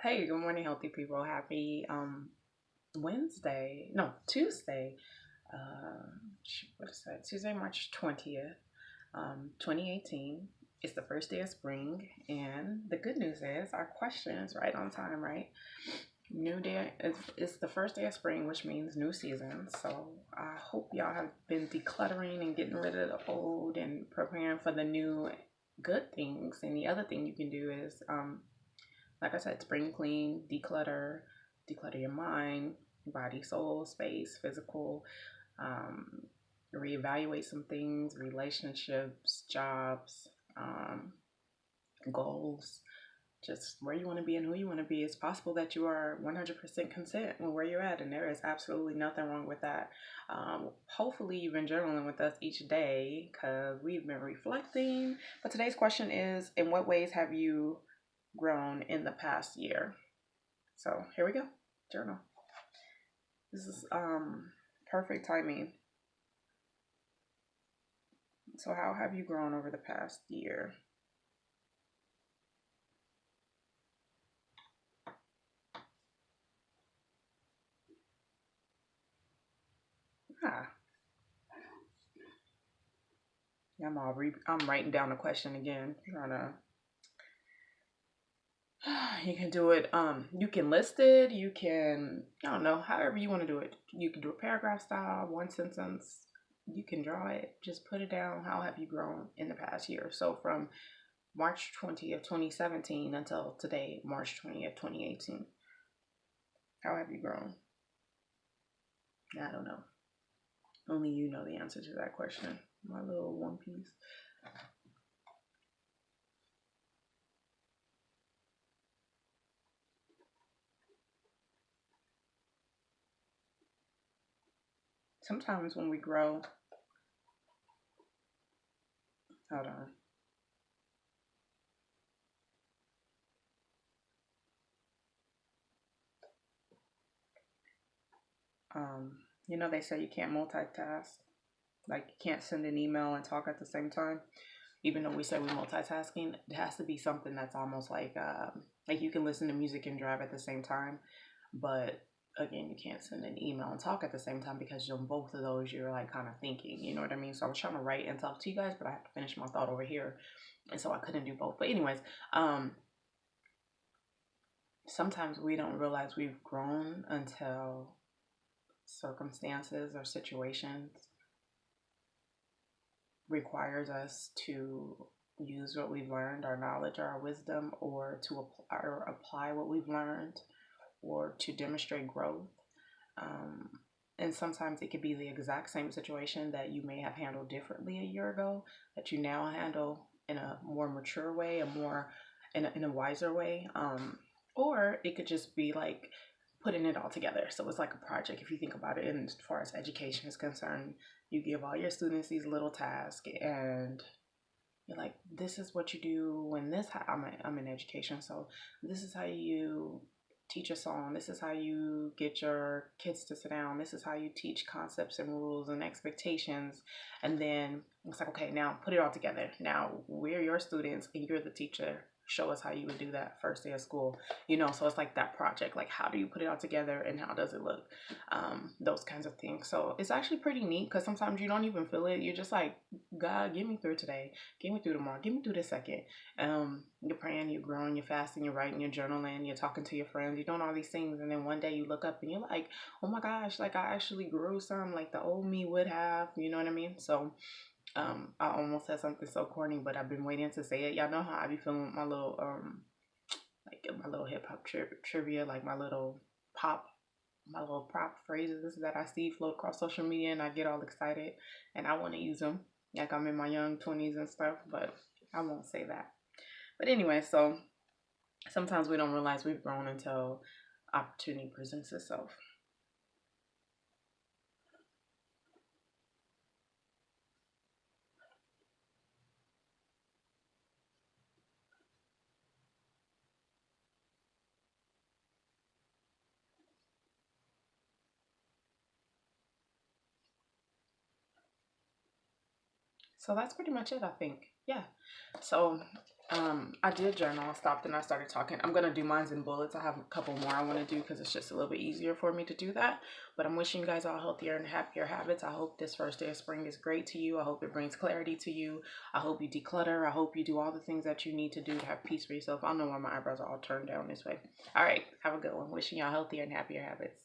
Hey, good morning, healthy people. Happy Wednesday. No, Tuesday. What is that? Tuesday, March 20th, 2018. It's the first day of spring, and the good news is our question is right on time, right? New day. It's the first day of spring, which means new season. So I hope y'all have been decluttering and getting rid of the old and preparing for the new good things. And the other thing you can do is like I said, spring clean, declutter your mind, body, soul, space, physical, um, reevaluate some things, relationships, jobs, goals, just where you want to be and who you want to be. It's possible that you are 100% content with where you're at, and there is absolutely nothing wrong with that. Hopefully, you've been journaling with us each day because we've been reflecting. But today's question is: in what ways have you grown in the past year? So here we go. Journal. This is perfect timing. So how have you grown over the past year? Ah, yeah, I'm writing down the question again. Trying to. You can do it. You can list it. You can. I don't know. However you want to do it. You can do a paragraph style, one sentence. You can draw it. Just put it down. How have you grown in the past year? So from March 20th, 2017 until today, March 20th, 2018. How have you grown? I don't know. Only you know the answer to that question. My little One Piece. Sometimes when we grow, hold on. They say you can't multitask. Like you can't send an email and talk at the same time. Even though we say we're multitasking, it has to be something that's almost like you can listen to music and drive at the same time, but again, you can't send an email and talk at the same time because on both of those you're like kind of thinking. You know what I mean? So I was trying to write and talk to you guys, but I have to finish my thought over here, and so I couldn't do both. But anyways, sometimes we don't realize we've grown until circumstances or situations requires us to use what we've learned, our knowledge or our wisdom, or to apply what we've learned, or to demonstrate growth. Um, and sometimes it could be the exact same situation that you may have handled differently a year ago that you now handle in a more mature way, a more in a wiser way. Or it could just be like putting it all together. So it's like a project if you think about it. And as far as education is concerned, you give all your students these little tasks, and you're like, this is what you do when I'm in education, so this is how you teach a song. This is how you get your kids to sit down. This is how you teach concepts and rules and expectations. And then it's like, okay, now put it all together. Now we're your students and you're the teacher. Show us how you would do that first day of school. So it's like that project. Like, how do you put it all together and how does it look? Those kinds of things. So it's actually pretty neat because sometimes you don't even feel it. You're just like, God, get me through today. Get me through tomorrow. Get me through this second. You're praying, you're growing, you're fasting, you're writing, you're journaling, you're talking to your friends, you're doing all these things, and then one day you look up and you're like, oh my gosh, like I actually grew some, like the old me would have. You know what I mean? So, I almost said something so corny, but I've been waiting to say it. Y'all know how I be feeling with my little like my little hip hop trivia, like pop my little prop phrases that I see float across social media, and I get all excited and I want to use them like I'm in my young 20s and stuff, but I won't say that. But anyway, so sometimes we don't realize we've grown until opportunity presents itself. So that's pretty much it, I think. Yeah. So I did journal. I stopped and I started talking. I'm gonna do mines in bullets. I have a couple more I want to do because it's just a little bit easier for me to do that. But I'm wishing you guys all healthier and happier habits. I hope this first day of spring is great to you. I hope it brings clarity to you. I hope you declutter. I hope you do all the things that you need to do to have peace for yourself. I don't know why my eyebrows are all turned down this way. All right, have a good one. Wishing y'all healthier and happier habits.